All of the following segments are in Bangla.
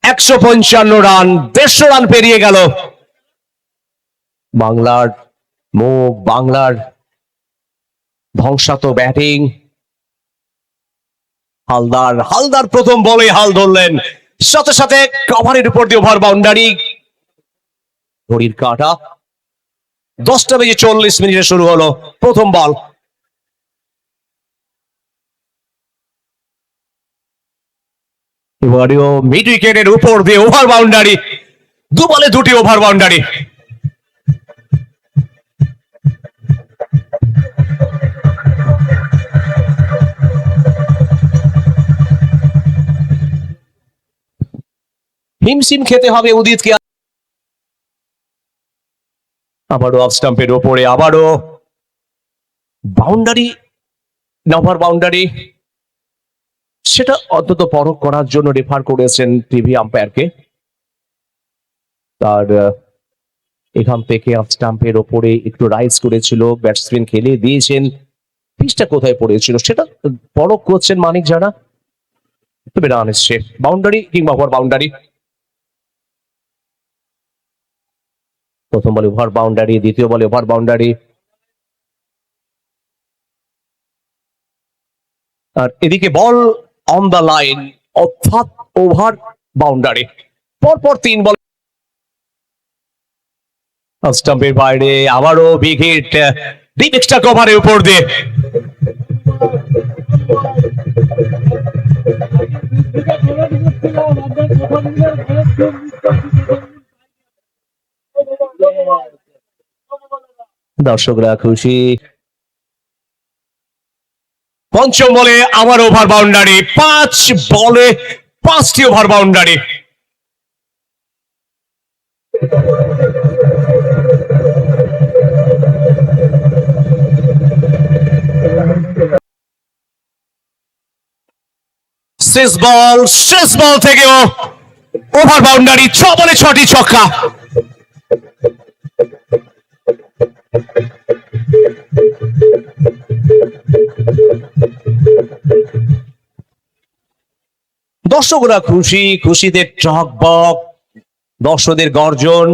155 রান, 150 রান পেরিয়ে গেল। বাংলার মুখ, বাংলার ধ্বংসাত্মক ব্যাটিং। হালদার প্রথম বলে হাল ধরলেন, সাথে সাথে কভারের উপর দিয়ে ওভার বাউন্ডারি। ঘড়ির কাঁটা 10:40 শুরু হলো প্রথম বল। এবারেও মিড উইকেটের উপর দিয়ে ওভার বাউন্ডারি, 2 বলে 2টি ওভার বাউন্ডারি। হিমশিম খেতে হবে উদিতকে। আবারও অফ স্টাম্পের ওপরে, আবারও বাউন্ডারি, ওভার বাউন্ডারি। সেটা অন্তত পরখ করার জন্য রেফার করেছেন টিভি আম্পায়ারকে। তার এখান থেকে অফ স্টাম্পের ওপরে একটু রাইজ করেছিল, ব্যাটসম্যান খেলে দিয়েছেন, পিচটা কোথায় পড়েছিল সেটা পরখ করছেন মানিক জানা। তবে রান এসছে, বাউন্ডারি কিংবা ওভার বাউন্ডারি। প্রথম বলে ওভার বাউন্ডারি, দ্বিতীয় বলে ওভার বাউন্ডারি। আর এদিকে বল অন দ্য লাইন, অর্থাৎ ওভার বাউন্ডারি। পরপর 3 বল স্টাম্পের বাইরে, আবারও উইকেট, ডিপ এক্সট্রা কভারের উপর দিয়ে। দর্শকরা খুশি। পঞ্চম বলে আবার ওভার বাউন্ডারি, 5 বলে 5টি ওভার বাউন্ডারি। শেষ বল থেকেও ওভার বাউন্ডারি, 6 বলে 6টি ছক্কা। দর্শকরা খুশি, খুশিতে টকবক, দর্শকদের গর্জন।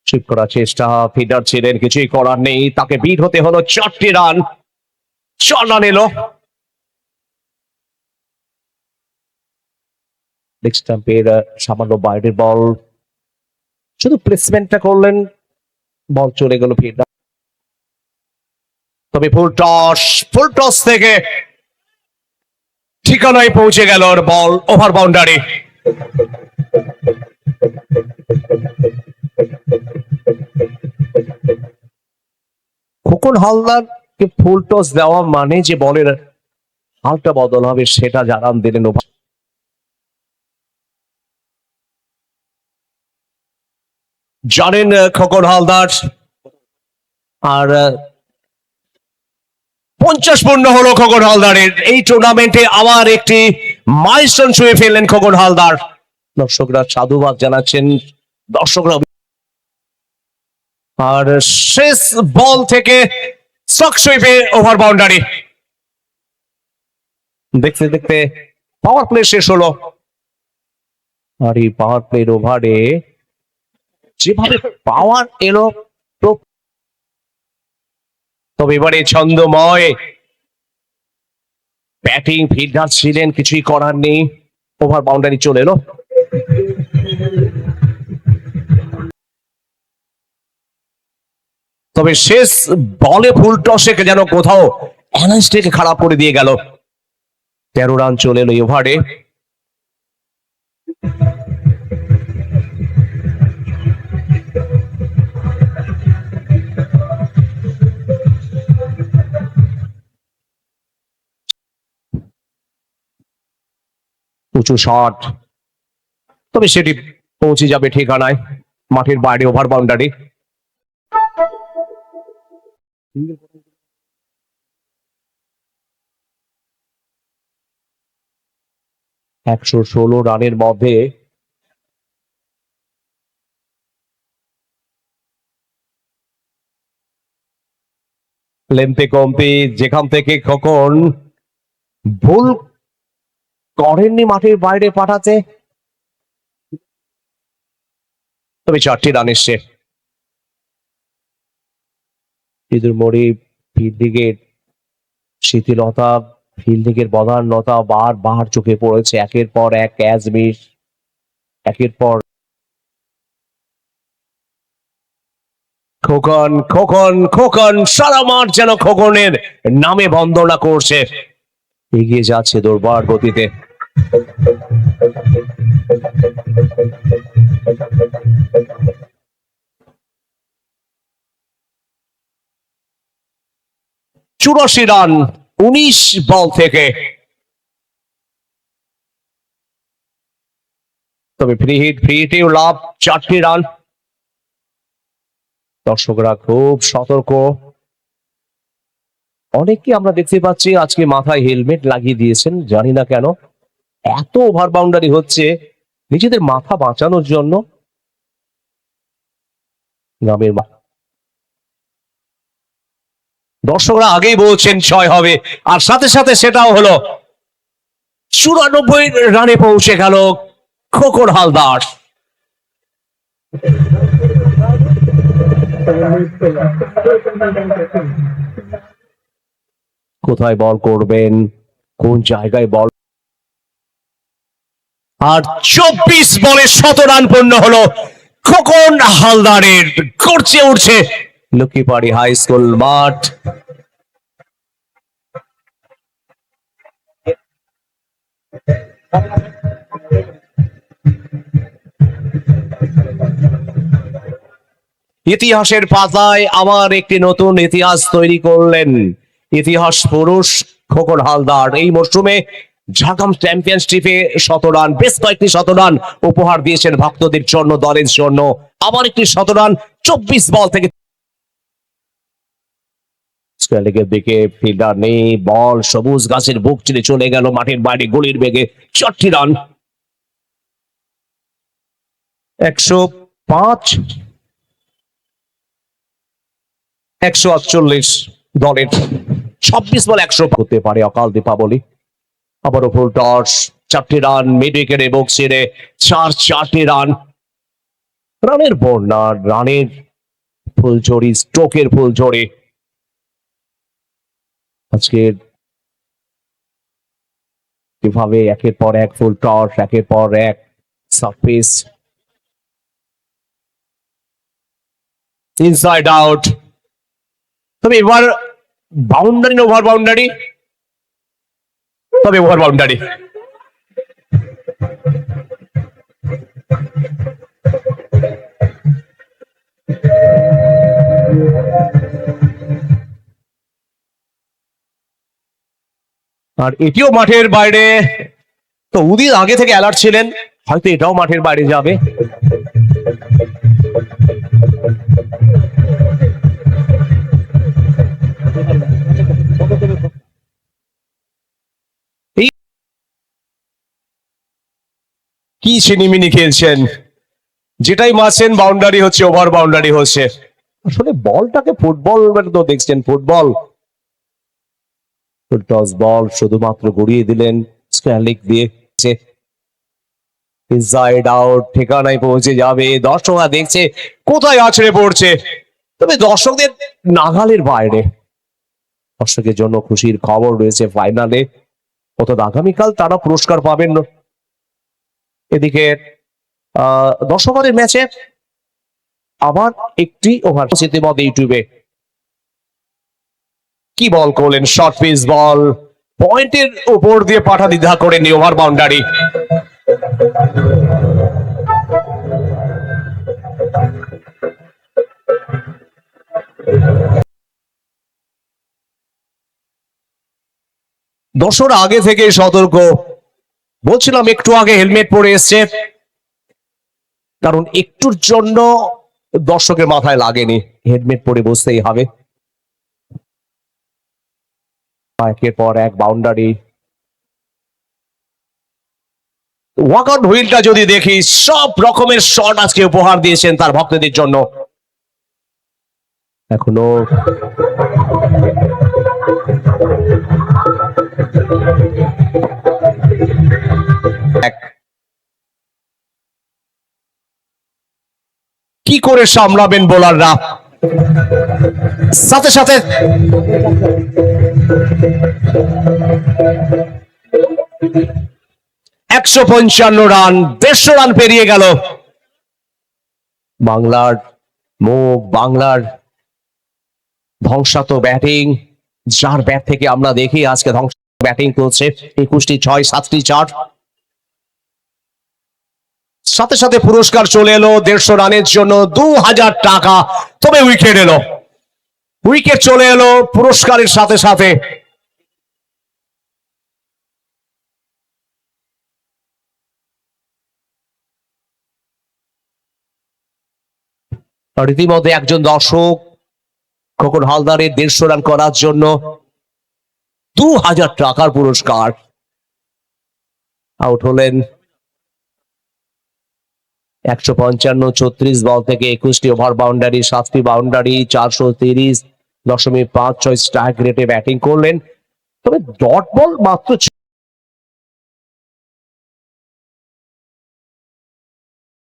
সুইপ করার চেষ্টা, ফিল্ডার ছিলেন, কিছুই করার নেই, তাকে বিট হতে হলো। 4টি রান, 4 রান এলো। লেগ স্টাম্পের সামান্য বাইরের বল, শুধু প্লেসমেন্টটা করলেন, বল চলে গেল ফিল্ডার। তবে ফুল টস থেকে ঠিকানায় পৌঁছে গেল বল, ওভার বাউন্ডারি। খোকন হালদারকে ফুল টস দেওয়া মানে যে বলের হালটা বদল হবে সেটা জানান দিলেন। জানেন খোকন হালদার। আর 50 পূর্ণ হলো খোকন হালদারের। এই টুর্নামেন্টে আবার একটি মাইলস্টোন ছুঁয়ে ফেললেন খোকন হালদার। দর্শকরা সাধুবাদ জানাচ্ছেন, দর্শকরা। আর শেষ বল থেকে স্টক সুইপে ওভার বাউন্ডারি। দেখতে দেখতে পাওয়ার প্লে শেষ হলো। আর এই পাওয়ার প্লের ওভারে যেভাবে পাওয়ার এলো, তবে এবারে ছন্দময় ব্যাটিং, ফিল্ডার ছিলেন, কিছুই করার নেই, ওভার বাউন্ডারি চলে এলো। তবে শেষ বলে ফুল টসে যেন কোথাও অ্যানালিস্টকে খারাপ করে দিয়ে গেল। 13 রান চলে এলো ওভারে। উঁচু শট, তবে সেটি পৌঁছে যাবে ঠিকানায়, মাঠের বাইরে, ওভার বাউন্ডারি। 116 রানের মধ্যে লেন্থে কমতি, যেখান থেকে খোকন ভুল করেননি মাঠের বাইরে পাঠাতে, তবে 4টি রান এসছে। ইঁদুর মোড়ে ফিল্ডিংয়ের শিথিলতা, ফিল্ডিংয়ের বদান্যতা বার চোখে পড়েছে। একের পর এক ক্যাচ মিস, একের পর খোকন খোকন খোকন, সারা মাঠ যেন খোকনের নামে বন্দনা করছে। এগিয়ে যাচ্ছে দুর্বার গতিতে। চুরাশি রান 19 বল থেকে। তবে ফ্রি হিটেও লাভ 4টি রান। দর্শকরা খুব সতর্ক। অনেককে আমরা দেখতে পাচ্ছি আজকে মাথায় হেলমেট লাগিয়ে দিয়েছেন, জানি না কেন। এত ওভার বাউন্ডারি হচ্ছে, নিজেদের মাথা বাঁচানোর জন্য। গ্রামের দর্শকরা আগেই বলছেন 6 হবে, আর সাথে সাথে সেটাও হলো। 94 রানে পৌঁছে গেল খোকন হালদার। কোথায় বল করবেন, কোন জায়গায় বল, আর 24 বলে 100 রান পূর্ণ হলো খোকন হালদারের। গর্জে উঠছে লক্ষ্মীপাড়ি হাই স্কুল মাঠ। ইতিহাসের পাতায় আমার একটি নতুন ইতিহাস তৈরি করলেন ইতিহাস পুরুষ খোকন হালদার। এই মরশুমে ঝাড়গ্রাম চ্যাম্পিয়নশিপে 100 রান, বেশ কয়েকটি 100 রান উপহার দিয়েছেন ভক্তদের জন্য, দলের জন্য। আবার একটি 100 রান 24 বল থেকে। দিকে ফিল্ডার নেই, বল সবুজ গাছের বুক চিরে চলে গেল মাঠের বাইরে গলির বেগে। 4টি রান। 105 148 দলের। 26 বল 100 হতে পারে অকাল দীপাবলি। আবারও ফুল টস, 4টি রান মিড উইকেটে বুক ছিঁড়ে 4টি রান। রানের বন্যা, রানের ফুলঝড়ি, স্ট্রোকের ফুলঝড়ি। আজকের কিভাবে একের পর এক ফুল টস, একের পর এক সারফেস, ইনসাইড আউট। তবে এবার বাউন্ডারি না ওভার বাউন্ডারি, তবে ওভার বাউন্ডারি। আর এটিও মাঠের বাইরে। তো উদিত আগে থেকে অ্যালার্ট ছিলেন, হয়তো এটাও মাঠের বাইরে যাবে। কি ছিনিমিনি খেলছেন, যেটাই মারছেন বাউন্ডারি হচ্ছে, ওভার বাউন্ডারি হচ্ছে। আসলে বলটাকে ফুটবল তো দেখছেন, ফুটবল টস বল শুধুমাত্র গড়িয়ে দিলেন স্কয়ার লেগ দিয়ে। ইনসাইড আউট, ঠিকানায় পৌঁছে যাবে। দর্শকরা দেখছে কোথায় আছড়ে পড়ছে, তবে দর্শকদের নাগালের বাইরে। দর্শকের জন্য খুশির খবর রয়েছে ফাইনালে, অর্থাৎ আগামীকাল তারা পুরস্কার পাবেন। এদিকে 10 ওভারের ম্যাচে আবার একটি ওভার ইতিমধ্যে ইউটিউবে। কি বল করলেন, শর্ট পিচ বল, পয়েন্টের উপর দিয়ে পাঠা দ্বিধা করেনি, ওভার বাউন্ডারি। দর্শকরা আগে থেকে সতর্ক, বলছিলাম একটু আগে হেলমেট পরে এসছে, কারণ একটুর জন্য দর্শকের মাথায় লাগেনি, হেলমেট পরে বসতেই হবে। একের পর এক বাউন্ডারি। ওয়াকআউট হুইলটা যদি দেখি, সব রকমের শট আজকে উপহার দিয়েছেন তার ভক্তদের জন্য। এখনো করে সামলাবেন বোলাররা। সাথে সাথে 155 রান, 150 রান পেরিয়ে গেল। বাংলার মুখ, বাংলার ধ্বংসাত্মক ব্যাটিং, যার ব্যাট থেকে আমরা দেখি আজকে ধ্বংস ব্যাটিং করছে। 21টি 6, 7টি 4। সাথে সাথে পুরস্কার চলে এলো 150 রানের জন্য 2000 টাকা। তবে উইকেট এলো, উইকেট চলে এলো পুরস্কারের সাথে সাথে। রীতিমধ্যে একজন দর্শক খোকন হালদারের 150 রান করার জন্য 2000 টাকার পুরস্কার। আউট হলেন 155, 36 বল থেকে 21টি ওভার বাউন্ডারি, 7টি বাউন্ডারি, 430.56 স্ট্রাইক রেটে ব্যাটিং করলেন। তবে ডট বল মাত্র